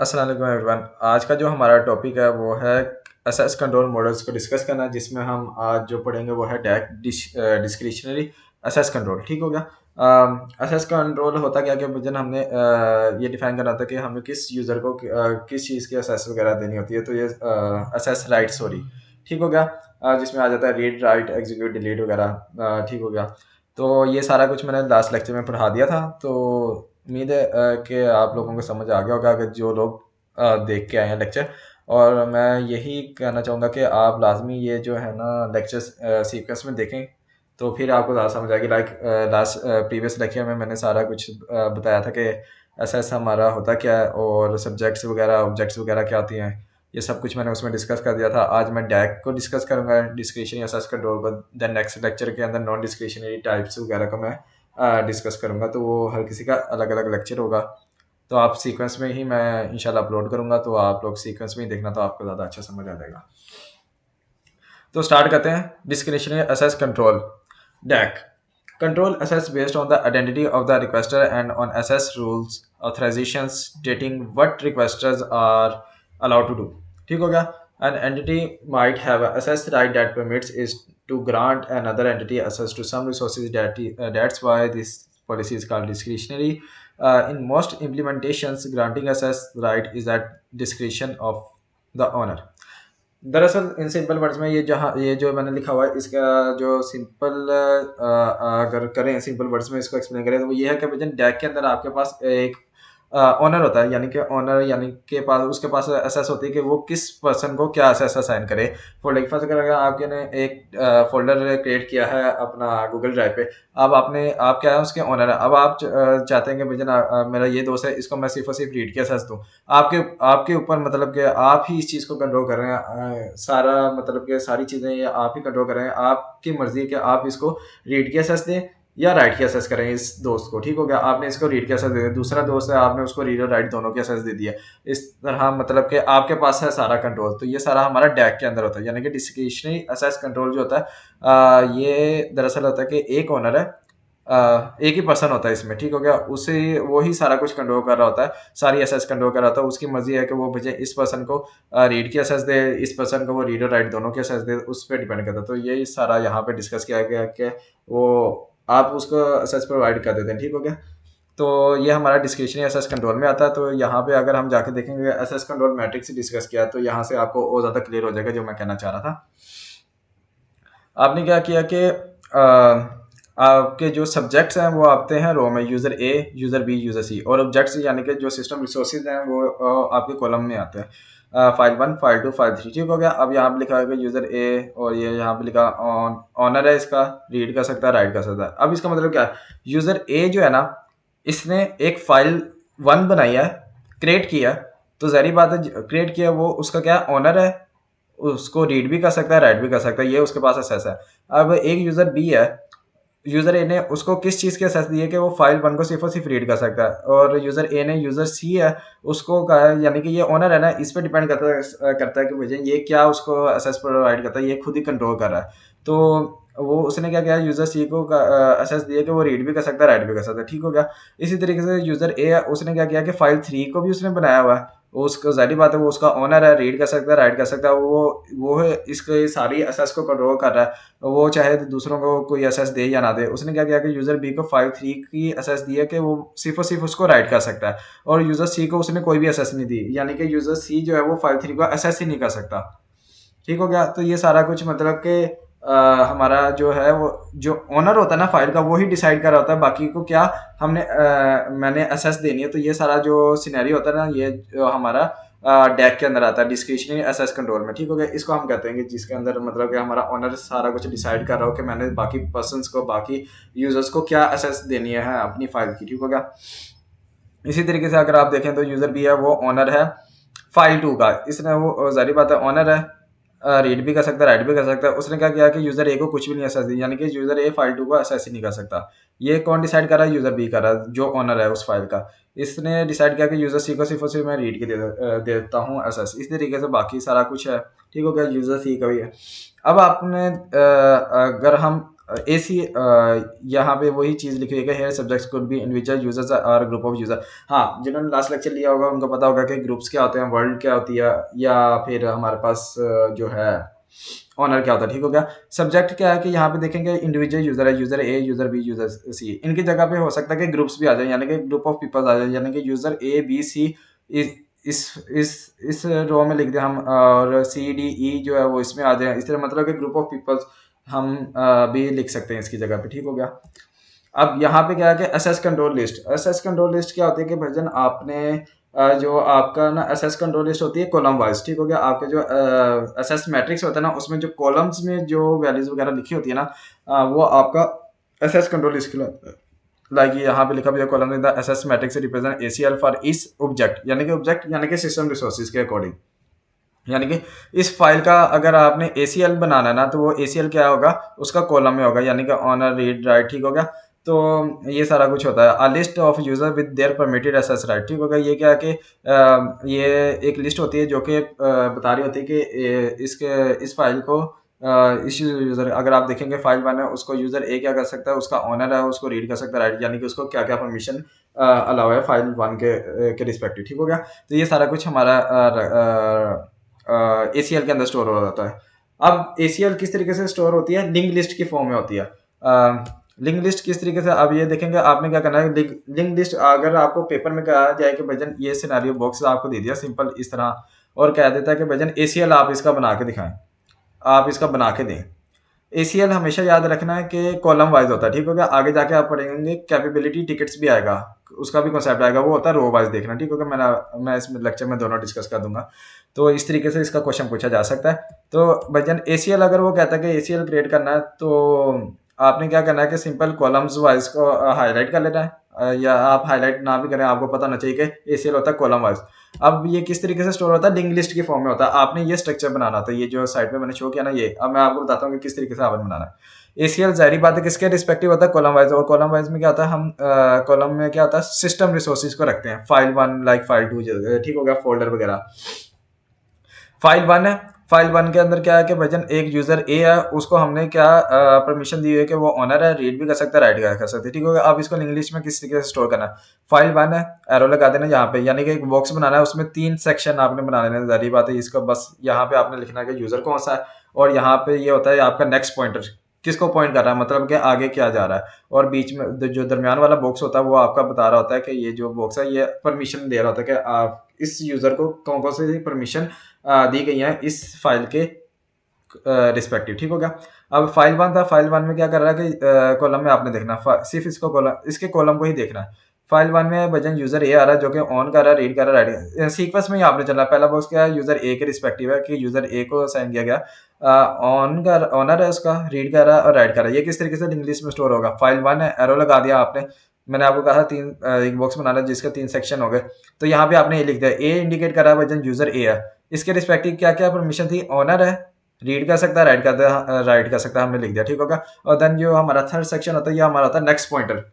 अस्सलाम वालेकुम एवरीवन। आज का जो हमारा टॉपिक है वो है एसेस कंट्रोल मॉडल्स को डिस्कस करना, जिसमें हम आज जो पढ़ेंगे वो है डैक डिस्क्रिशनरी एसेस कंट्रोल। ठीक हो गया। एसेस कंट्रोल होता क्या कि भजन हमने ये डिफाइन करना था कि हमें किस यूज़र को किस चीज़ की एसेस वगैरह देनी होती है। तो ये एसेस राइट सॉरी ठीक हो गया। जिसमें आ जाता है रीड राइट एग्जीक्यूट डिलीट वगैरह। ठीक हो गया। तो ये सारा कुछ मैंने लास्ट लेक्चर में पढ़ा दिया था। तो उम्मीद है कि आप लोगों को समझ आ गया होगा, अगर जो लोग देख के आए हैं लेक्चर। और मैं यही कहना चाहूँगा कि आप लाजमी ये जो है ना लेक्चर्स सीक्वेंस में देखें, तो फिर आपको ज़्यादा समझ आएगी। लाइक लास्ट प्रीवियस लेक्चर में मैंने सारा कुछ बताया था कि एसएस हमारा होता क्या है और सब्जेक्ट्स वगैरह ऑब्जेक्ट्स वगैरह क्या होती हैं। ये सब कुछ मैंने उसमें डिस्कस कर दिया था। आज मैं डैक को डिस्कस करूँगा, डिस्क्रिशनरी एसेस कंट्रोल को। देन नेक्स्ट लेक्चर के अंदर नॉन डिस्क्रिशनरी टाइप्स वगैरह को मैं डिस्कस करूँगा। तो वो हर किसी का अलग अलग लेक्चर होगा। तो आप सीक्वेंस में ही मैं इंशाल्लाह अपलोड करूँगा, तो आप लोग सीक्वेंस में ही देखना, तो आपको ज़्यादा अच्छा समझ आ जाएगा। तो स्टार्ट करते हैं। Discretionary access control DAC control assess based on the identity of the requester and on assess rules authorizations stating what requesters are allowed to do। ठीक हो गया। An entity might have a access right that permits is to grant another entity access to some resources that's why this policy is called discretionary। In most implementations granting access right is at discretion of the owner। दरअसल in simple words में ये जो मैंने लिखा हुआ है, इसका जो सिंपल अगर करें सिंपल वर्ड्स में इसको एक्सप्लेन करें, तो वो ये है कि भजन डैक के अंदर आपके पास एक ओनर होता है, यानी कि ओनर यानी के पास उसके पास एसेस होती है कि वो किस पर्सन को क्या एसेस असाइन करे। फॉर लाइक फर्स्ट अगर आपके ने एक फोल्डर क्रिएट किया है अपना गूगल ड्राइव पे। अब आप क्या है उसके ओनर है। अब आप चाहते हैं कि भजन मेरा ये दोस्त है, इसको मैं सिर्फ और सिर्फ रीड के एसेस दूँ। आपके आपके ऊपर मतलब कि आप ही इस चीज़ को कंट्रोल कर रहे हैं। सारा मतलब कि सारी चीज़ें ये आप ही कंट्रोल कर रहे हैं। आपकी मर्जी है कि आप इसको रीड की एसेस दें या राइट की एसेस करें इस दोस्त को। ठीक हो गया। आपने इसको रीड की एसेस दे दिया, दूसरा दोस्त है आपने उसको रीड और राइट दोनों की एसेस दे दिया। इस तरह मतलब कि आपके पास है सारा कंट्रोल। तो ये सारा हमारा डैक के अंदर होता है, यानी कि डिस्क्रिशनरी एसेस कंट्रोल जो होता है ये दरअसल होता है कि एक ओनर है, एक ही पर्सन होता है इसमें। ठीक हो गया। उसे वो ही सारा कुछ कंट्रोल कर रहा होता है, सारी एसेस कंट्रोल कर रहा होता है। उसकी मर्जी है कि वो मुझे इस पर्सन को रीड की एसेस दे, इस पर्सन को वो रीड और राइट दोनों की एसेस दे, उस पर डिपेंड करता है। तो ये सारा यहाँ पे डिस्कस किया गया कि वो आप उसको एसेस प्रोवाइड कर देते हैं। ठीक हो गया। तो ये हमारा डिस्क्रिशनरी एसेस कंट्रोल में आता है। तो यहाँ पे अगर हम जाके देखेंगे एसेस कंट्रोल मैट्रिक्स डिस्कस किया, तो यहाँ से आपको और ज़्यादा क्लियर हो जाएगा जो मैं कहना चाह रहा था। आपने क्या किया कि आपके जो सब्जेक्ट्स हैं वो आते हैं रो में, user A, user B, user C. और ऑब्जेक्ट्स यानी कि जो सिस्टम रिसोर्सेज हैं वो आपके कॉलम में आते हैं। File 1, file 2, file 3। ठीक हो गया। अब यहाँ पे लिखा है कि यूज़र ए, और ये यहाँ पे लिखा ऑनर है, इसका रीड कर सकता है, राइट कर सकता है। अब इसका मतलब क्या है, यूज़र ए जो है ना, इसने एक फाइल 1 बनाई है, क्रिएट किया। तो ज़ाहिर बात है क्रिएट किया, वो उसका क्या ऑनर है, उसको रीड भी कर सकता है, राइट भी कर सकता है, ये उसके पास एक्सेस है। अब एक यूज़र बी है, यूज़र ए ने उसको किस चीज़ की एक्सेस दी है कि वो फाइल 1 को सिर्फ और सिर्फ रीड कर सकता है। और यूज़र ए ने यूज़र सी है, उसको कहा है, यानी कि ये ओनर है ना, इस पे डिपेंड करता है कि मुझे ये क्या उसको एक्सेस प्रोवाइड करता है, ये खुद ही कंट्रोल कर रहा है। तो वो उसने क्या किया, यूज़र सी को एक्सेस दिया कि वो रीड भी कर सकता है, राइट भी कर सकता है। ठीक हो गया। इसी तरीके से यूज़र ए है, उसने क्या किया कि फाइल 3 को भी उसने बनाया हुआ है। वो उसको ज़ाहिर बात है वो उसका ओनर है, रीड कर सकता है, राइट कर सकता है। वो है इसके सारी एक्सेस को कंट्रोल कर रहा है। वो चाहे तो दूसरों को कोई एसेस दे या ना दे। उसने क्या किया कि यूज़र बी को फाइल 3 की एसेस दी है कि वो सिर्फ और सिर्फ उसको राइट कर सकता है, और यूज़र सी को उसने कोई भी एसेस नहीं दी, यानी कि यूज़र सी जो है वो फाइल 3 को एसेस ही नहीं कर सकता। ठीक हो गया। तो ये सारा कुछ मतलब कि हमारा जो है वो जो ओनर होता है ना फाइल का, वो ही डिसाइड कर रहा होता है बाकी को क्या मैंने एसेस देनी है। तो ये सारा जो सिनेरियो होता है ना, ये जो हमारा डैक के अंदर आता है, डिस्क्रिशनरी एसेस कंट्रोल में। ठीक हो गया। इसको हम कहते हैं कि जिसके अंदर मतलब कि हमारा ओनर सारा कुछ डिसाइड कर रहा हो कि मैंने बाकी पर्सनस को, बाकी यूजर्स को क्या एसेस देनी है अपनी फाइल की। ठीक हो गया। इसी तरीके से अगर आप देखें तो यूजर भी है, वो ओनर है फाइल 2 का। इसने वो जाहिर बात है ओनर है, रीड भी कर सकता है, राइट भी कर सकता है। उसने क्या किया कि यूजर ए को कुछ भी नहीं एसेस दी, यानी कि यूजर ए फाइल 2 को एसेस ही नहीं कर सकता। ये कौन डिसाइड कर रहा है, यूजर बी कर रहा है, जो ओनर है उस फाइल का। इसने डिसाइड किया कि यूजर सी को सिर्फ और सिर्फ मैं रीड के देता हूँ एसेस। इस तरीके से बाकी सारा कुछ है। ठीक हो गया। यूजर सी का भी है। अब आपने अगर हम AC यहाँ पे वही चीज़ लिखी हुई है कि here subjects could be individual users और ग्रुप ऑफ यूजर। हाँ, जिन्होंने लास्ट लेक्चर लिया होगा उनको पता होगा कि ग्रुप्स क्या होते हैं, वर्ल्ड क्या होती है, या फिर हमारे पास जो है ऑनर क्या होता है। ठीक हो गया। सब्जेक्ट क्या है कि यहाँ पे देखेंगे इंडिविजुअल यूजर है, यूजर ए, यूजर बी, यूजर सी। इनकी जगह पे हो सकता है कि ग्रुप्स भी आ जाए, यानी कि ग्रुप ऑफ पीपल्स आ जाए, यानी कि यूजर ए बी सी इस रो में लिख दें हम, और सी डी ई जो है वो इसमें आ जाए। इस तरह मतलब कि ग्रुप ऑफ पीपल्स हम भी लिख सकते हैं इसकी जगह पे। ठीक हो गया। अब यहाँ पे क्या है कि SS control list. SS control list क्या होती है कि भजन आपने जो आपका ना एसएस कंट्रोल लिस्ट होती है कॉलम वाइज। ठीक हो गया। आपके जो एसएस मैट्रिक्स होता है ना, उसमें जो कॉलम्स में जो वैल्यूज वगैरह लिखी होती है ना, वो आपका एसएस कंट्रोल लिस्ट कहलाता है। लाइक यहाँ पे लिखा भी है column in the SS matrix represent ACL for इस ऑब्जेक्ट, यानी कि सिस्टम रिसोर्सेज के अकॉर्डिंग। यानी कि इस फाइल का अगर आपने ACL बनाना है ना, तो वो ACL क्या होगा, उसका कॉलम में होगा, यानी कि ऑनर रीड राइट। ठीक हो गया। तो ये सारा कुछ होता है। A list of user with their permitted access right. ठीक हो गया। ये क्या है कि ये एक लिस्ट होती है जो कि बता रही होती है कि इस फाइल को इस यूजर, अगर आप देखेंगे फाइल वन है, उसको यूजर ए क्या कर सकता है, उसका ऑनर है, उसको रीड कर सकता है राइट, यानी कि उसको क्या क्या परमिशन अलाउ है फाइल वन के रिस्पेक्टिव। ठीक हो गया। तो ये सारा कुछ हमारा ACL के अंदर स्टोर हो जाता है। अब ACL किस तरीके से स्टोर होती है, लिंक लिस्ट की फॉर्म में होती है। लिंक लिस्ट किस तरीके से, अब ये देखेंगे आपने क्या करना है। लिंक लिस्ट अगर आपको पेपर में कहा जाए कि भजन ये सिनेरियो बॉक्स आपको दे दिया सिंपल इस तरह, और कह देता है कि भजन ACL आप इसका बना के दिखाएं, आप इसका बना के दें। ACL हमेशा याद रखना है कि कॉलम वाइज होता है। ठीक हो गया। आगे जाके आप पढ़ेंगे कैपेबिलिटी टिकट्स भी आएगा, उसका भी कॉन्सेप्ट आएगा, वो होता है रो वाइज देखना। ठीक होगा। मैं इस लेक्चर में दोनों डिस्कस कर दूंगा। तो इस तरीके से इसका क्वेश्चन पूछा जा सकता है। तो भजन ACL अगर वो कहता है कि ACL क्रिएट करना है, तो आपने क्या करना है कि सिंपल कॉलम्स वाइज को हाईलाइट कर लेना है, या आप हाईलाइट ना भी करें, आपको पता होना चाहिए कि ACL होता है कॉलम वाइज। अब ये किस तरीके से स्टोर होता है, लिंक लिस्ट की फॉर्म में होता है। आपने ये स्ट्रक्चर बनाना था, ये जो साइड पे मैंने शो किया ना, ये अब मैं आपको बताता हूँ कि किस तरीके से आपने बनाना है। ACL जाहिर बात है किसके रिस्पेक्टिव होता है, कॉलम वाइज। और कॉलम वाइज में क्या होता है, हम कॉलम में क्या होता है, सिस्टम रिसोर्सेज को रखते हैं, file one like file two. ठीक हो गया, फोल्डर वगैरह। फाइल वन है, फाइल वन के अंदर क्या है कि भजन एक यूजर ए है, उसको हमने क्या परमिशन दी हुई है कि वो ऑनर है, रीड भी कर सकता है, राइट भी कर सकता है। ठीक होगा। अब इसको इंग्लिश में किस तरीके से स्टोर करना है, फाइल वन है, एरो लगा देना यहाँ पे, यानी कि एक बॉक्स बनाना है, उसमें 3 सेक्शन आपने बना लेना है। जारी बात है, इसको बस यहाँ पे आपने लिखना है कि यूजर कौन सा है, और यहाँ पे ये होता है आपका नेक्स्ट पॉइंटर, किसको पॉइंट कर रहा है, मतलब कि आगे क्या जा रहा है। और बीच में जो दरमियान वाला बॉक्स होता है वो आपका बता रहा होता है कि ये जो बॉक्स है ये परमिशन दे रहा होता है कि आप इस यूजर को कौन कौन सी परमिशन दी गई है इस फाइल के रिस्पेक्टिव। ठीक हो गया। अब फाइल वन था, फाइल वन में क्या कर रहा है कि कॉलम में आपने देखना, सिर्फ इसको कॉलम, इसके कॉलम को ही देखना है। फाइल वन में भजन यूजर ए आ रहा है जो कि ऑन कर रहा है, रीड कर रहा है, राइट। सीक्वेंस में ही आपने चलना। पहला बॉक्स क्या है, यूजर ए के रिस्पेक्टिव है कि यूजर ए को असाइन किया गया, ऑन कर ऑनर है, उसका रीड कर रहा है और राइट कर रहा है। ये किस तरीके से इंग्लिश में स्टोर होगा, फाइल वन है, एरो लगा दिया आपने। मैंने आपको कहा था एक बॉक्स बनाना जिसके 3 सेक्शन हो गए, तो यहाँ पे आपने ये लिख दिया, ए इंडिकेट कर रहा है भजन यूजर ए है, इसके रिस्पेक्टिव क्या क्या परमिशन थी, ऑनर है, रीड कर सकता है, राइट कर सकता है, हमने लिख दिया। ठीक होगा। और देन जो हमारा थर्ड सेक्शन होता है, ये हमारा होता है नेक्स्ट पॉइंटर।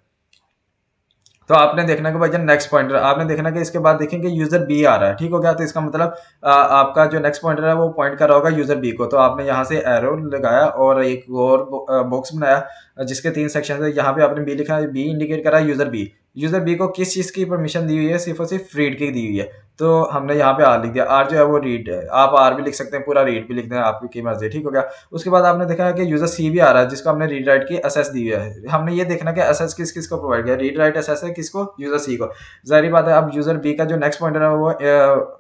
तो आपने देखना कि भाई जब नेक्स्ट पॉइंटर, आपने देखना कि इसके बाद देखेंगे यूजर बी आ रहा है। ठीक हो गया। तो इसका मतलब आपका जो नेक्स्ट पॉइंटर है वो पॉइंट कर रहा होगा यूजर बी को। तो आपने यहाँ से एरो लगाया और एक और बॉक्स बनाया जिसके 3 सेक्शन है। यहाँ पे आपने बी लिखा है, बी इंडिकेट करा यूजर बी। यूजर बी को किस चीज की परमिशन दी हुई है, सिर्फ और सिर्फ रीड की दी हुई है। तो हमने यहाँ पे आर लिख दिया। आर जो है वो रीड है, आप आर भी लिख सकते हैं, पूरा रीड भी लिख दें, आपकी मर्जी। ठीक हो गया। उसके बाद आपने देखा है कि यूजर सी भी आ रहा है जिसको हमने रीड राइट की एसेस दी हुई है। हमने ये देखना कि एसेस किस किस को प्रोवाइड किया, रीड राइट एसेस है किसको, यूजर सी को। जाहिर बात है अब यूजर बी का जो नेक्स्ट पॉइंटर है वो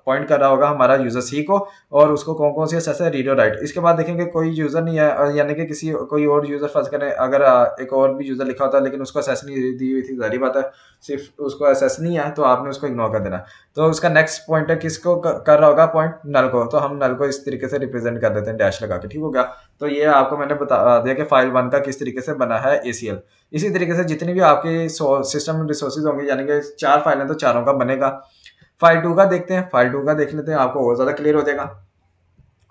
पॉइंट कर रहा होगा हमारा यूजर सी को, और उसको कौन कौन सी एसेस है, रीड और राइट। इसके बाद देखेंगे कोई यूजर नहीं है, यानी कि किसी कोई और यूजर फर्ज करें, अगर एक और भी यूजर लिखा होता है लेकिन उसको एसेस नहीं दी हुई थी, जाहिर बात है सिर्फ उसको एसेस नहीं है तो आपने उसको इग्नोर कर देना। तो उसका नेक्स्ट पॉइंटर किसको कर रहा होगा, पॉइंट नल को। तो हम नल को इस तरीके से रिप्रेजेंट कर देते हैं डैश लगा के। ठीक हो गया। तो ये आपको मैंने बता दिया कि फाइल वन का किस तरीके से बना है ACL। इसी तरीके से जितनी भी आपके सिस्टम रिसोर्सेज होंगे, यानी कि 4 फाइल हैं तो चारों का बनेगा। फाइल टू का देखते हैं, फाइल टू का देख लेते हैं, आपको और ज्यादा क्लियर हो जाएगा।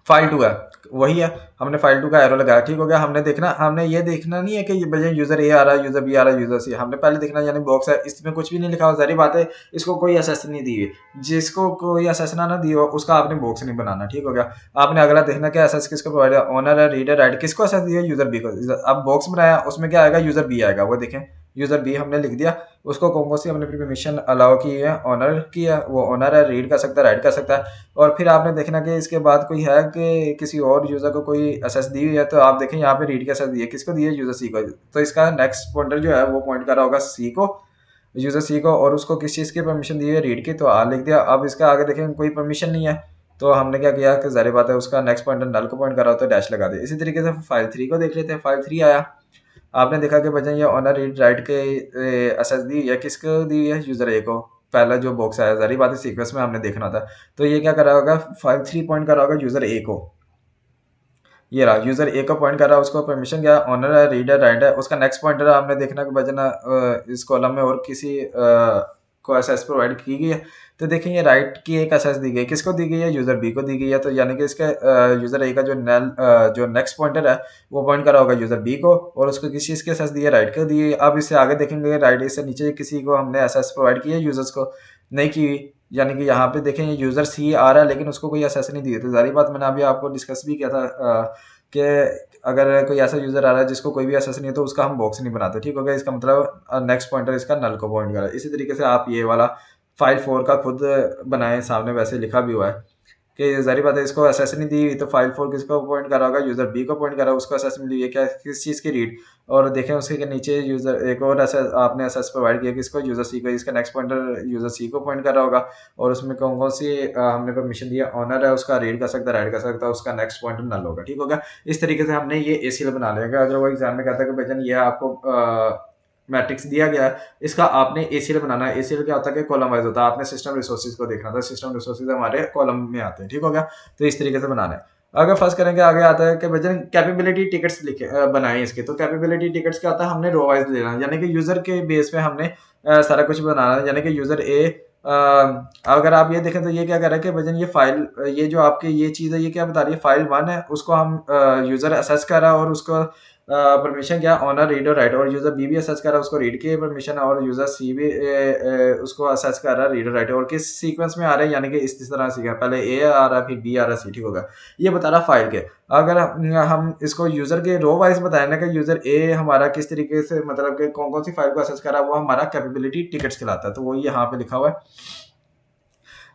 फाइल टू है, वही है, हमने फाइल टू का एरो लगाया, ठीक हो गया। हमने ये देखना नहीं है कि ये यूजर ए आ रहा है, यूजर बी आ रहा है, यूजर सी, हमने पहले देखना यानी बॉक्स है, इसमें कुछ भी नहीं लिखा हो, सारी बात है, इसको कोई एसेस नहीं दी हुई, जिसको कोई एसेस ना दी हो उसका आपने बॉक्स नहीं बनाना, ठीक हो गया। आपने अगला देखना कि एसेस किसको प्रोवाइड है, ओनर है, रीडर, राइट, किसको एसेस दिया, यूजर बी को। अब बॉक्स बनाया, उसमें क्या आएगा, यूजर बी आएगा, वो देखें यूजर बी हमने लिख दिया, उसको कौन कौन सी हमने परमिशन अलाउ की है, ऑनर की है, वो ऑनर है, रीड कर सकता है, राइट कर सकता है। और फिर आपने देखना कि इसके बाद कोई है कि किसी और यूजर को कोई एसेस दी हुई है, तो आप देखें यहाँ पे रीड की एसेस दी है, किसको दी है, यूजर सी को, तो इसका नेक्स्ट पॉइंटर जो है वो पॉइंट कर रहा होगा सी को, यूजर सी को, और उसको किस चीज़ की परमिशन दी हुई है, रीड की, तो आर लिख दिया। अब इसका आगे देखें कोई परमिशन नहीं है, तो हमने क्या किया कि जाहिर बात है उसका नेक्स्ट पॉइंटर नल को पॉइंट कर रहा होता है, डैश लगा दिया। इसी तरीके से फाइल थ्री को देख लेते हैं, फाइल थ्री आया, आपने देखा कि बच्चा ये ऑनर रीड राइट के एसेस दी है, किसको दी है, यूजर ए को, पहला जो बॉक्स आया, जारी बात है सीक्वेंस में हमने देखना था, तो ये क्या कर रहा होगा, फाइव थ्री पॉइंट कर रहा होगा यूजर ए को, ये रहा यूजर ए को पॉइंट कर रहा है, उसको परमिशन क्या, ऑनर है, रीडर, राइट है, उसका नेक्स्ट पॉइंटर हमने देखना कि बजना इस कॉलम में और किसी को एसेस प्रोवाइड की गई है, तो देखें ये राइट की एक एसेस दी गई है, किसको दी गई है, यूजर बी को दी गई है, तो यानी कि इसके यूजर ए का जो नेक्स्ट पॉइंटर है वो पॉइंट करा होगा यूजर बी को, और उसको किस चीज़ की एसेस दी है, राइट को दी है। अब इससे आगे देखेंगे राइट से नीचे किसी को हमने एसेस प्रोवाइड की है, यूजर्स को नहीं की, यानी कि यहाँ पे देखें ये यूजर सी आ रहा है लेकिन उसको कोई एसेस नहीं दी है, तो जारी बात मैंने अभी आपको डिस्कस भी किया था कि अगर कोई ऐसा यूजर आ रहा है जिसको कोई भी एसेस नहीं है तो उसका हम बॉक्स नहीं बनाते, ठीक हो गया। इसका मतलब नेक्स्ट पॉइंटर इसका नल को पॉइंट कर रहा है। इसी तरीके से आप ये वाला फाइल फोर का खुद बनाएं, सामने वैसे लिखा भी हुआ है कि जारी बात है इसको एसेस नहीं दी हुई, तो फाइल फोर किसको पॉइंट कर रहा होगा, यूजर बी को पॉइंट कर रहा है, उसको एसेस मिली हुई है क्या, किस चीज़ की, रीड। और देखें उसके के नीचे यूजर एक और एसेस आपने एसेस प्रोवाइड किया किसको, यूजर सी को, इसका नेक्स्ट पॉइंटर यूजर सी को पॉइंट कर रहा होगा, और उसमें कौन कौन सी हमने परमिशन दिया, ऑनर है, उसका रीड कर सकता है, राइट कर सकता है, उसका नेक्स्ट पॉइंटर नल होगा, ठीक होगा। इस तरीके से हमने ये एसीएल बना लिया। अगर वो एग्जाम में कहता है कि भाईजान ये आपको मैट्रिक्स दिया गया है, इसका आपने एसीएल बनाना है। एसीएल क्या होता है कि कॉलम वाइज होता है, आपने सिस्टम रिसोर्सेज को देखना था, सिस्टम रिसोर्सेज हमारे कॉलम में आते हैं, ठीक हो गया। तो इस तरीके से बनाना है। अगर फर्स्ट करेंगे, आगे आता है कि भजन कैपेबिलिटी टिकट्स लिखे बनाए इसके, तो कैपेबिलिटी टिकट्स क्या होता है, हमने रो वाइज लेना है, यानी कि यूजर के बेस पे हमने सारा कुछ बनाना है, यानी कि यूजर ए अगर आप ये देखें तो ये क्या कर रहा है कि भजन ये फाइल, ये जो आपकी ये चीज़ है, ये क्या बता रही है, फाइल वन है, उसको हम यूजर असेस कर रहा है, और उसको परमिशन क्या, ऑनर, रीड और राइट, और यूजर बी भी असेस कर रहा है, उसको रीड की परमिशन, और यूजर सी भी उसको असेस कर रहा है, रीड और राइट, और किस सीक्वेंस में आ रहा है, यानी कि इस तरह सीक्वेंस, पहले ए आ रहा है, फिर बी आ रहा है, सी, ठीक होगा। ये बता रहा फाइल के। अगर हम इसको यूजर के रो वाइज बताए ना कि यूजर ए हमारा किस तरीके से, मतलब कि कौन कौन सी फाइल को असेस कर रहा है, वो हमारा कैपेबिलिटी टिकट्स कहलाता है, तो वो यहाँ पे लिखा हुआ है,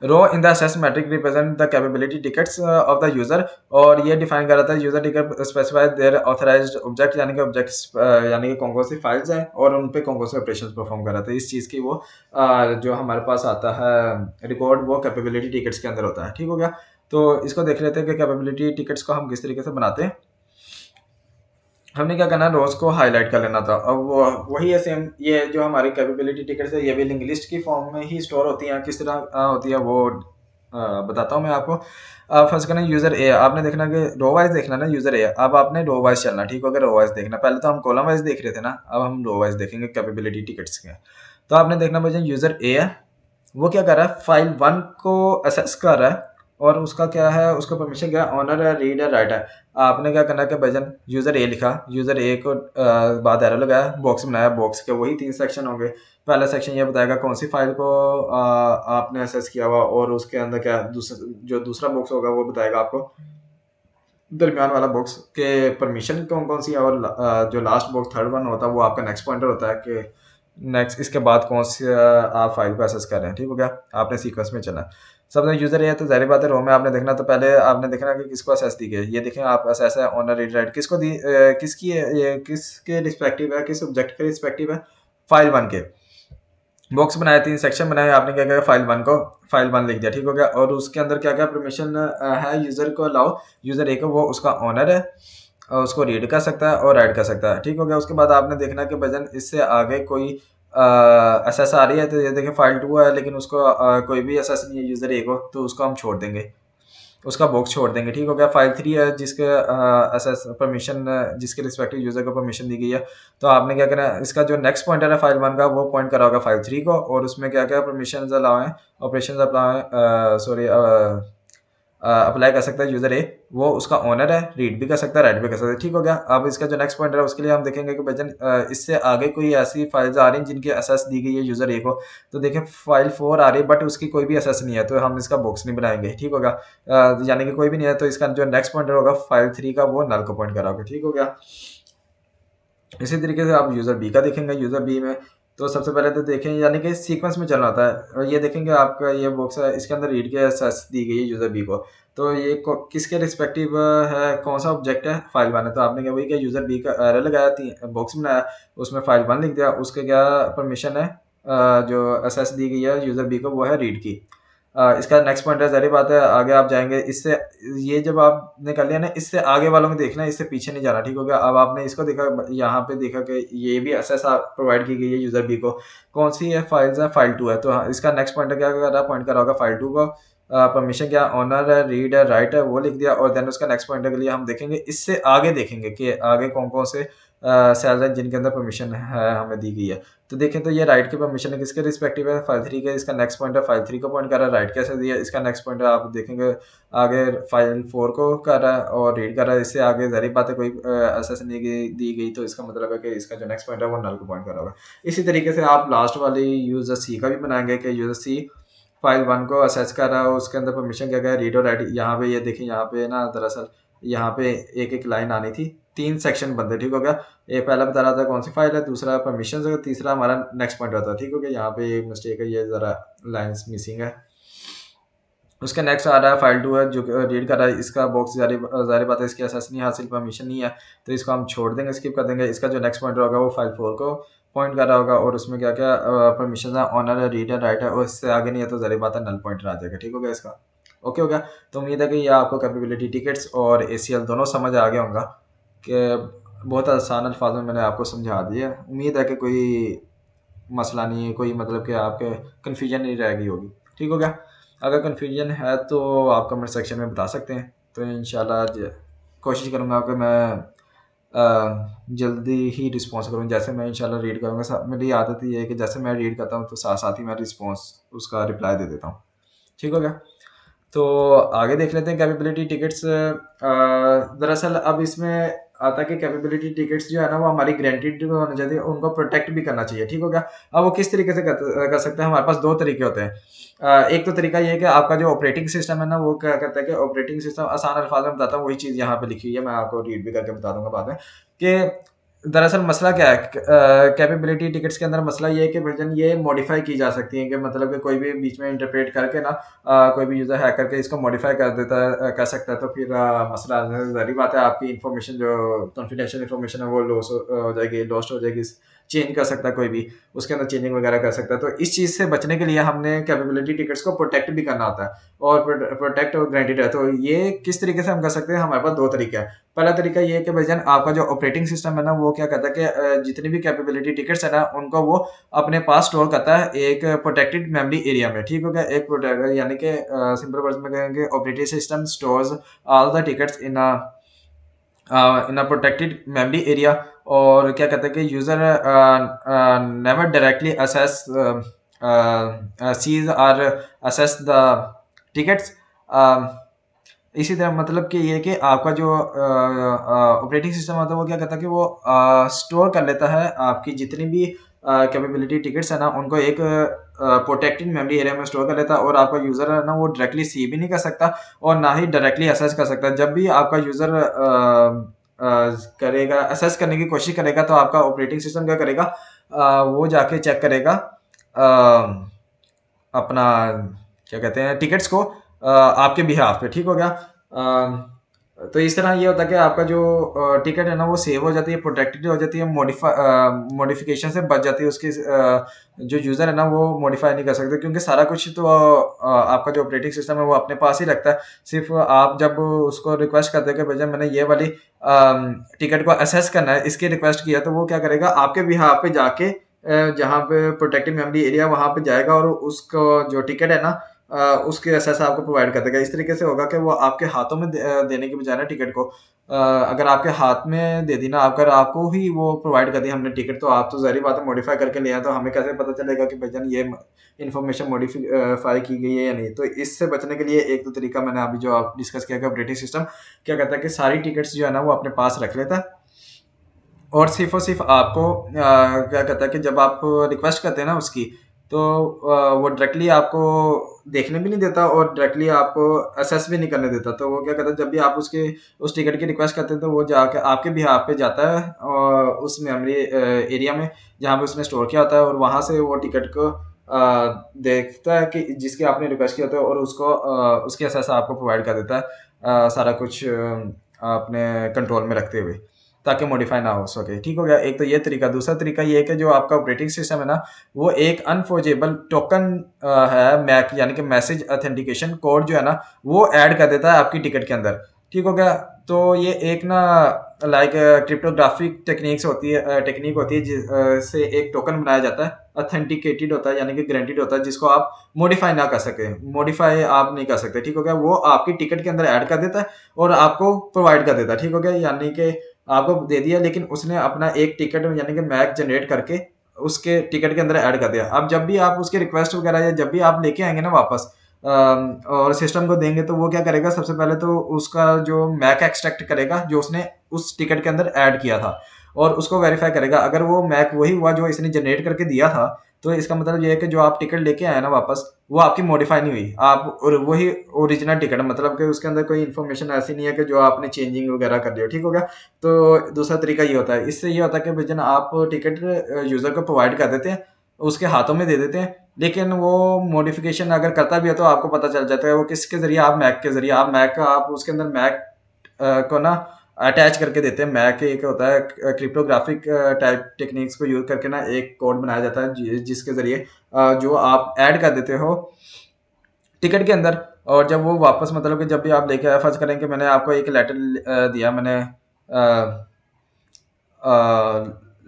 row in the access matrix represent the capability tickets of the user, और ये डिफाइन कर रहा था user ticket specify their authorized object, यानी कि ऑब्जेक्ट्स यानी कि कौन कौन सी फाइल्स हैं और उन पे कौन कौन से ऑपरेशंस परफॉर्म कर रहा था, इस चीज़ की वो जो हमारे पास आता है रिकॉर्ड, वो कैपेबिलिटी टिकट्स के अंदर होता है, ठीक हो गया। तो इसको देख लेते हैं कि कैपेबिलिटी टिकट्स को हम किस तरीके से बनाते हैं। हमने क्या करना है, रोज को हाईलाइट कर लेना था। अब वो वही है सेम, ये जो हमारी कैपेबिलिटी टिकट्स है ये भी लिंक लिस्ट की फॉर्म में ही स्टोर होती हैं, किस तरह होती है वो बताता हूँ मैं आपको। फर्स्ट करना यूजर ए, आपने देखना कि रो वाइज देखना ना यूजर ए, अब आपने रो वाइज चलना, ठीक होगा, रो वाइज देखना, पहले तो हम कॉलम वाइज देख रहे थे ना, अब हम रो वाइज देखेंगे कैपेबिलिटी टिकट्स के। तो आपने देखना भाई यूजर ए है, वो क्या कर रहा है, फाइल वन को असेस कर रहा है, और उसका क्या है, उसका परमिशन क्या है, ऑनर है, रीड है, राइट है। आपने क्या करना है कि भजन यूजर ए लिखा, यूजर ए को बाद एरो लगाया, बॉक्स बनाया, बॉक्स के वही तीन सेक्शन होंगे। पहला सेक्शन ये बताएगा कौन सी फाइल को आपने असेस किया हुआ, और उसके अंदर क्या जो दूसरा बॉक्स होगा वो बताएगा आपको दरमियान वाला बॉक्स के परमिशन कौन कौन सी है, और जो लास्ट बॉक्स थर्ड वन होता है वो आपका नेक्स्ट पॉइंटर होता है कि नेक्स्ट इसके बाद कौन सी आप फाइल को एक्सेस कर रहे हैं, ठीक हो गया। आपने सीक्वेंस में चलना है। सबसे यूजर है तो जाहिर बात है रो में आपने देखना, तो पहले आपने देखना कि किसको असेस दी गई, ये देखें आप असेस है ऑनर, रीड, राइट, किसको दी, किसकी है ये, किसके रिस्पेक्टिव है, किस ऑब्जेक्ट के रिस्पेक्टिव है, फाइल वन के। बॉक्स बनाया, तीन सेक्शन बनाए, आपने क्या किया, फाइल वन लिख दिया, ठीक हो गया। और उसके अंदर क्या क्या परमिशन है, यूजर को अलाउ, यूजर ए को वो उसका ऑनर है, और उसको रीड कर सकता है और राइट कर सकता है, ठीक हो गया। उसके बाद आपने देखना कि भजन इससे आगे कोई एसेस आ रही है, तो ये देखें फाइल टू है लेकिन उसको कोई भी एसेस नहीं है यूजर ए को, तो उसको हम छोड़ देंगे, उसका बॉक्स छोड़ देंगे, ठीक हो गया। फाइल थ्री है जिसके एसेस परमिशन, जिसके रिस्पेक्टिव यूजर को परमिशन दी गई है, तो आपने क्या करना है, इसका जो नेक्स्ट पॉइंटर है फाइल वन का वो पॉइंट करा होगा फाइल थ्री को, और उसमें क्या क्या परमिशन अलाउ हैं, ऑपरेशन अलाउ हैं, सॉरी अप्लाई कर सकता है यूज़र ए, वो उसका ओनर है, रीड भी कर सकता है, राइट भी कर सकता है। ठीक हो गया। अब इसका जो नेक्स्ट पॉइंटर है उसके लिए हम देखेंगे कि भजन इससे आगे कोई ऐसी फाइल्स आ रही हैं जिनकी एसेस दी गई है यूज़र ए को। तो देखिए फाइल 4 आ रही है बट उसकी कोई भी एसेस नहीं है, तो हम इसका बॉक्स नहीं बनाएंगे। ठीक होगा। यानी कि कोई भी नहीं है, तो इसका जो नेक्स्ट पॉइंटर होगा फाइल 3 का, वो नल को पॉइंट कराओगे। ठीक हो गया। इसी तरीके से आप यूज़र बी का देखेंगे। यूज़र बी में तो सबसे पहले तो देखें, यानी कि सीक्वेंस में चलना होता है। और ये देखेंगे आपका ये बॉक्स है, इसके अंदर रीड के एसेस दी गई है यूज़र बी को। तो ये किसके रिस्पेक्टिव है, कौन सा ऑब्जेक्ट है, फाइल 1 है। तो आपने क्या वही किया, यूज़र बी का एरे लगाया, बॉक्स बनाया, उसमें फाइल 1 लिख दिया। उसके क्या परमिशन है, जो एसेस दी गई है यूज़र बी को, वो है रीड की। इसका नेक्स्ट पॉइंट है, ज़ाहिर बात है आगे आप जाएंगे इससे, ये जब आपने कर लिया ना, इससे आगे वालों में देखना है, इससे पीछे नहीं जाना। ठीक हो गया। अब आपने इसको देखा, यहाँ पे देखा कि ये भी एसेस प्रोवाइड की गई है यूज़र बी को। कौन सी है, फाइल्स है, फाइल 2 है। तो हाँ, इसका नेक्स्ट पॉइंट क्या कर रहा है, पॉइंट कर रहा होगा फाइल 2 को। परमिशन क्या, ऑनर है, रीड है, राइट है, वो लिख दिया। और देन उसका नेक्स्ट पॉइंटर के लिए हम देखेंगे, इससे आगे देखेंगे कि आगे कौन कौन से सेल्स हैं जिनके अंदर परमिशन है हमें दी गई है। तो देखें तो ये राइट की परमिशन है, किसके रिस्पेक्टिव है, फाइल 3 के। इसका नेक्स्ट पॉइंट है फाइल 3 को पॉइंट कर रहा है, राइट कैसे दिया। इसका नेक्स्ट पॉइंट है, आप देखेंगे आगे फाइल 4 को कर रहा है और रीड कर रहा है। इससे आगे जाहिर बात है कोई एसेस नहीं दी गई, तो इसका मतलब है कि इसका जो नेक्स्ट पॉइंट है वो नल को पॉइंट कर रहा होगा। इसी तरीके से आप लास्ट वाली यूज़र सी का भी बनाएंगे कि यूज़र सी फाइल 1 को असेस कर रहा है, उसके अंदर परमिशन क्या क्या, रीड और राइट। यहाँ पे ये देखें, यहाँ पे ना दरअसल यहाँ पे एक एक लाइन आनी थी, 3 सेक्शन बनते। ठीक हो गया। ये पहला बता रहा था कौन सी फाइल है, दूसरा परमिशन है, तीसरा हमारा नेक्स्ट पॉइंट होता है। ठीक हो गया। यहाँ पे एक मिस्टेक है, ये ज़रा लाइन्स मिसिंग है। उसका नेक्स्ट आ रहा है फाइल 2 है, जो रीड कर रहा है। इसका बॉक्स ज़ाहिर बात है इसकी एसेस नहीं हासिल, परमिशन नहीं है, तो इसको हम छोड़ देंगे, स्किप कर देंगे। इसका जो नेक्स्ट पॉइंटर होगा वो फाइल 4 को पॉइंट कर रहा होगा और उसमें क्या क्या परमिशन है, ऑनर है, रीड है, राइट है, और इससे आगे नहीं है तो ज़ाहिर बात है नल पॉइंटर आ जाएगा। ठीक हो गया। इसका ओके हो गया। तो उम्मीद है कि ये आपको कैपेबिलिटी टिकट्स और ACL दोनों समझ आ गया होगा, कि बहुत आसान अल्फाज में मैंने आपको समझा दिया। उम्मीद है कि कोई मसला नहीं है, कोई मतलब कि आपके कन्फ्यूजन नहीं रह गई होगी। ठीक हो गया। अगर कन्फ्यूजन है तो आप कमेंट सेक्शन में बता सकते हैं, तो इंशाल्लाह कोशिश करूँगा कि मैं जल्दी ही रिस्पॉन्स करूँ। जैसे मैं इंशाल्लाह रीड करूँगा, मेरी आदत ये है कि जैसे मैं रीड करता हूँ तो साथ साथ ही मैं रिस्पॉन्स उसका रिप्लाई दे देता हूँ। ठीक हो गया। तो आगे देख लेते हैं कैपेबिलिटी टिकट्स। दरअसल अब इसमें आता है कि कैपेबिलिटी टिकट्स जो है ना, वो हमारी गारंटीड होनी चाहिए, उनको प्रोटेक्ट भी करना चाहिए। ठीक हो गया। अब वो किस तरीके से कर सकते हैं, हमारे पास 2 तरीके होते हैं। एक तो तरीका ये है कि आपका जो ऑपरेटिंग सिस्टम है ना, वो क्या करता है कि ऑपरेटिंग सिस्टम, आसान अल्फाज में बताता हूँ, वही चीज़ यहाँ पे लिखी हुई है, मैं आपको रीड भी करके बता दूंगा बाद में, कि दरअसल मसला क्या है, कैपेबिलिटी टिकट्स के अंदर मसला ये है कि वर्जन ये मॉडिफाई की जा सकती है, कि मतलब कि कोई भी बीच में इंटरप्रेट करके ना, कोई भी यूज़र हैक करके इसको मॉडिफाई कर देता है, कर सकता है, तो फिर मसला ज़ाहिर बात है आपकी इन्फॉर्मेशन, जो कॉन्फिडेंशियल इन्फॉर्मेशन है, वो लॉस हो जाएगी, लॉस्ट हो जाएगी। चेंज कर सकता है कोई भी, उसके अंदर चेंजिंग वगैरह कर सकता है। तो इस चीज़ से बचने के लिए हमने कैपेबिलिटी टिकट्स को प्रोटेक्ट भी करना होता है, और प्रोटेक्ट और ग्रांटेड है। तो ये किस तरीके से हम कर सकते हैं, हमारे पास 2 तरीके हैं। पहला तरीका ये है कि भाईजान आपका जो ऑपरेटिंग सिस्टम है ना, वो क्या करता है कि जितनी भी कैपेबिलिटी टिकट्स है ना, उनको वो अपने पास स्टोर करता है एक प्रोटेक्टेड मेमोरी एरिया में। ठीक हो गया। एक प्रोटेक्ट यानी कि सिंपल वर्ड्स में कहेंगे, operating system stores all the tickets in a protected memory area. और क्या कहते हैं कि user never directly accesses और असेस द टिकट्स। इसी तरह मतलब कि ये कि आपका जो ऑपरेटिंग सिस्टम होता है, वो क्या करता है कि वो स्टोर कर लेता है आपकी जितनी भी कैपेबिलिटी टिकट्स है ना, उनको एक प्रोटेक्टेड मेमोरी एरिया में स्टोर कर लेता है, और आपका यूज़र है ना, वो डायरेक्टली सी भी नहीं कर सकता और ना ही डायरेक्टली असेस कर सकता। जब भी आपका यूज़र करेगा, असेस करने की कोशिश करेगा, तो आपका ऑपरेटिंग सिस्टम क्या करेगा, वो जाके चेक करेगा अपना क्या कहते हैं टिकट्स को आपके बिहाफ पे। ठीक हो गया। तो इस तरह ये होता है कि आपका जो टिकट है ना, वो सेव हो जाती है, प्रोटेक्टेड हो जाती है, मॉडिफिकेशन से बच जाती है। उसकी जो यूज़र है ना, वो मॉडिफाई नहीं कर सकते, क्योंकि सारा कुछ तो आपका जो ऑपरेटिंग सिस्टम है वो अपने पास ही रखता है। सिर्फ आप जब उसको रिक्वेस्ट करते हैं कि भैया मैंने ये वाली टिकट को असेस करना है, इसकी रिक्वेस्ट किया, तो वो क्या करेगा, आपके बिहाफ पे जाके जहाँ पे प्रोटेक्टेड मेमोरी एरिया, वहाँ पे जाएगा और उसको जो टिकट है ना, उसके एसेस आपको प्रोवाइड कर देगा। इस तरीके से होगा कि वो आपके हाथों में देने की बजाय ना टिकट को, अगर आपके हाथ में दे दी ना, अगर आपको ही वो प्रोवाइड कर दी हमने टिकट, तो आप तो ज़ाहिर बात है मॉडिफाई करके ले आए, तो हमें कैसे पता चलेगा कि भाईजान ये इन्फॉर्मेशन मॉडिफाई की गई है या नहीं। तो इससे बचने के लिए एक तो तरीका मैंने अभी जो आप डिस्कस किया कि ऑपरेटिंग सिस्टम क्या कहता है कि सारी टिकट्स जो है ना वो अपने पास रख लेता है, और सिर्फ आपको क्या कहता है कि जब आप रिक्वेस्ट करते हैं ना उसकी, तो वो डायरेक्टली आपको देखने भी नहीं देता और डायरेक्टली आपको असेस भी नहीं करने देता। तो वो क्या कहता है, जब भी आप उसके उस टिकट की रिक्वेस्ट करते हैं, तो वो जाके आपके बिहाफ पे जाता है और उस मेमोरी एरिया में जहाँ पे उसने स्टोर किया होता है, और वहाँ से वो टिकट को देखता है कि जिसकी आपने रिक्वेस्ट किया होता है, और उसको उसके असेस आपको प्रोवाइड कर देता है, सारा कुछ अपने कंट्रोल में रखते हुए, ताकि मॉडिफाई ना हो सके। ठीक हो गया, एक तो ये तरीका। दूसरा तरीका ये है कि जो आपका ऑपरेटिंग सिस्टम है ना, वो एक अनफॉर्जेबल टोकन है, मैक यानी कि मैसेज ऑथेंटिकेशन कोड जो है ना, वो ऐड कर देता है आपकी टिकट के अंदर। ठीक हो गया, तो ये एक ना लाइक क्रिप्टोग्राफिक टेक्निक होती है जिससे एक टोकन बनाया जाता है, ऑथेंटिकेटेड होता है यानी कि गारंटीड होता है, जिसको आप मॉडिफाई ना कर सके, मॉडिफाई आप नहीं कर सकते। ठीक हो गया, वो आपकी टिकट के अंदर ऐड कर देता है और आपको प्रोवाइड कर देता है। ठीक हो गया, यानी कि आपको दे दिया, लेकिन उसने अपना एक टिकट यानी कि मैक जनरेट करके उसके टिकट के अंदर ऐड कर दिया। अब जब भी आप उसके रिक्वेस्ट वगैरह या जब भी आप लेके आएंगे ना वापस और सिस्टम को देंगे, तो वो क्या करेगा, सबसे पहले तो उसका जो मैक एक्सट्रैक्ट करेगा जो उसने उस टिकट के अंदर ऐड किया था, और उसको वेरीफाई करेगा। अगर वो मैक वही हुआ जो इसने जनरेट करके दिया था, तो इसका मतलब ये है कि जो आप टिकट लेके आए ना वापस, वो आपकी मॉडिफाई नहीं हुई, आप और वही ओरिजिनल टिकट, मतलब कि उसके अंदर कोई इन्फॉर्मेशन ऐसी नहीं है कि जो आपने चेंजिंग वगैरह कर लिया। ठीक हो गया, तो दूसरा तरीका ये होता है। इससे ये होता है कि भजन आप टिकट यूजर को प्रोवाइड कर देते हैं, उसके हाथों में दे देते हैं, लेकिन वो मॉडिफिकेशन अगर करता भी है तो आपको पता चल जाता है वो किसके जरिए, आप मैक के जरिए, आप उसके अंदर मैक को ना अटैच करके देते हैं। मैक एक होता है क्रिप्टोग्राफिक टाइप टेक्निक्स को यूज करके ना एक कोड बनाया जाता है जिसके जरिए जो आप ऐड कर देते हो टिकट के अंदर, और जब वो वापस मतलब कि जब भी आप लेके आए, फर्ज करें कि मैंने आपको एक लेटर दिया, मैंने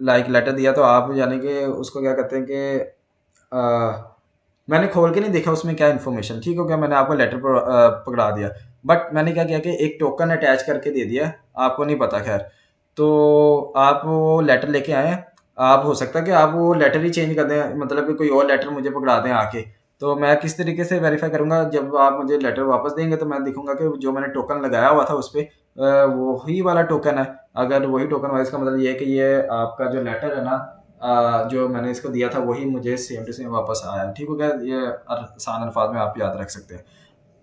लाइक लेटर दिया, तो आप यानी कि उसको क्या कहते हैं कि मैंने खोल के नहीं देखा उसमें क्या इन्फॉर्मेशन। ठीक हो गया, मैंने आपको लेटर पकड़ा दिया, बट मैंने क्या किया कि एक टोकन अटैच करके दे दिया, आपको नहीं पता। खैर, तो आप वो लेटर लेके आए, आप हो सकता है कि आप वो लेटर ही चेंज कर दें, मतलब कि कोई और लेटर मुझे पकड़ा दें आके। तो मैं किस तरीके से वेरीफाई करूंगा, जब आप मुझे लेटर वापस देंगे तो मैं देखूंगा कि जो मैंने टोकन लगाया हुआ था उस पर वही वाला टोकन है। अगर वही टोकन हुआ, इसका मतलब ये है कि ये आपका जो लेटर है ना, जो मैंने इसको दिया था वही मुझे सेम टू सेम वापस आया। ठीक हो गया, ये आसान अल्फाज में आप याद रख सकते हैं।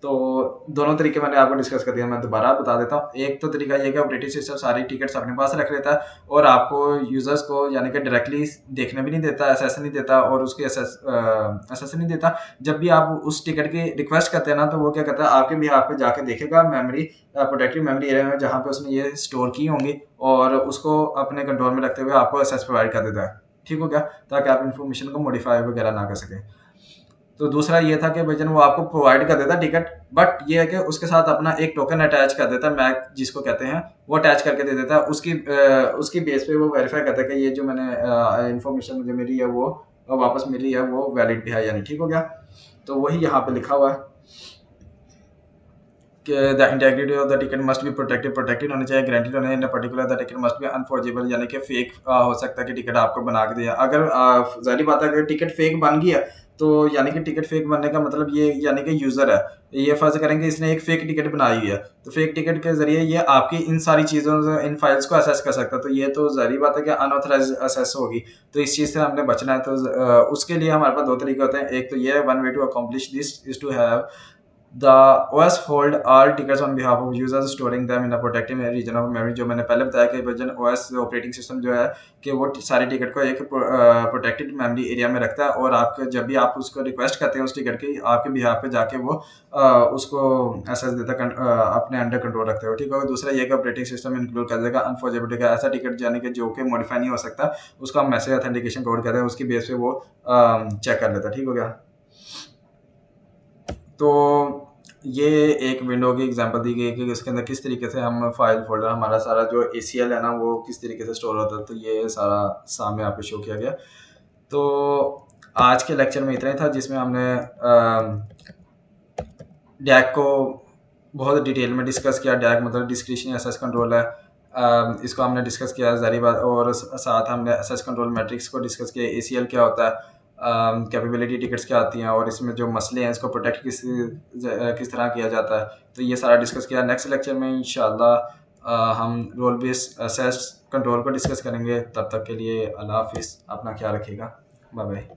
तो दोनों तरीके मैंने आपको डिस्कस कर दिया, मैं दोबारा बता देता हूँ। एक तो तरीका ये कि ऑपरेटिंग सिस्टम सारी टिकट्स अपने पास रख लेता है और आपको यूजर्स को यानी कि डायरेक्टली देखने भी नहीं देता, असेस नहीं देता, और उसकी असेस नहीं देता। जब भी आप उस टिकट की रिक्वेस्ट करते हैं ना, तो वो क्या करता है, आपके भी आप पे जाके देखेगा मेमोरी, प्रोटेक्टिव मेमोरी एरिया में जहाँ पे उसने ये स्टोर की होंगी, और उसको अपने कंट्रोल में रखते हुए आपको असेस प्रोवाइड कर देता है। ठीक हो गया, ताकि आप इन्फॉर्मेशन को मॉडिफाई वगैरह ना कर सकें। तो दूसरा ये था कि भजन वो आपको प्रोवाइड कर देता टिकट, बट ये है कि उसके साथ अपना एक टोकन अटैच कर देता है, मैक जिसको कहते हैं, वो अटैच करके दे देता है। उसकी बेस पे वो वेरीफाई करता है कि ये जो मैंने इन्फॉर्मेशन मुझे मिली है वो वापस मिली है, वो वैलिड भी है यानी। ठीक हो गया, तो वही यहाँ पे लिखा हुआ है कि the integrity of the ticket must be protected होनी चाहिए, गारंटीड होने in particular the ticket must be unforgeable, यानी कि फेक हो सकता है कि टिकट आपको बना के दिया। अगर जाहिर बात है अगर टिकट फेक बन गई है, तो यानी कि टिकट फेक बनने का मतलब ये यानी कि यूजर है, ये फर्ज करेंगे इसने एक फेक टिकट बनाई हुई है, तो फेक टिकट के जरिए ये आपकी इन सारी चीज़ों से, इन फाइल्स को असेस कर सकता है। तो ये तो जाहिर बात है कि अनऑथराइज असेस होगी, तो इस चीज़ से हमने बचना है। तो उसके लिए हमारे पास दो तरीके होते हैं। एक तो ये one way to accomplish this is to have the OS hold all tickets on behalf of users storing them in a protected region of memory। जो मैंने पहले बताया कि वर्जन OS ऑपरेटिंग सिस्टम जो है कि वो सारी टिकट को एक प्रोटेक्टेड मेमोरी एरिया में रखता है, और आपके जब भी आप उसको रिक्वेस्ट करते हैं उस टिकट की, आपके बिहाफ पे जाके वो उसको एसेस देता है, अपने अंडर कंट्रोल रखते हो। ठीक है, दूसरा ये कि ऑपरेटिंग सिस्टम इंक्लूड कर देगा अनफॉर्जेबिलिटी का ऐसा टिकट यानी कि जो कि मॉडिफाई नहीं हो सकता, उसको हम मैसेज ऑथेंटिकेशन कोड कहते हैं, उसकी बेस पे वो चेक कर लेता है। ठीक हो गया, तो ये एक विंडो की एग्जांपल दी गई कि इसके अंदर किस तरीके से हम फाइल फोल्डर, हमारा सारा जो ACL है ना वो किस तरीके से स्टोर होता है। तो ये सारा सामने आपको शो किया गया। तो आज के लेक्चर में इतना ही था, जिसमें हमने डैक को बहुत डिटेल में डिस्कस किया। डैक मतलब डिस्क्रिशनरी एसेस कंट्रोल है, इसको हमने डिस्कस किया ज़ारी बात। और साथ हमने एसेस कंट्रोल मैट्रिक्स को डिस्कस किया, ACL क्या होता है, कैपेबिलिटी टिकट्स क्या आती हैं, और इसमें जो मसले हैं इसको प्रोटेक्ट किस तरह किया जाता है, तो ये सारा डिस्कस किया। नेक्स्ट लेक्चर में इंशाल्लाह हम रोल बेस्ड एसेस कंट्रोल को डिस्कस करेंगे। तब तक के लिए अल्लाह हाफिज़, अपना ख्याल रखिएगा, बाय बाय।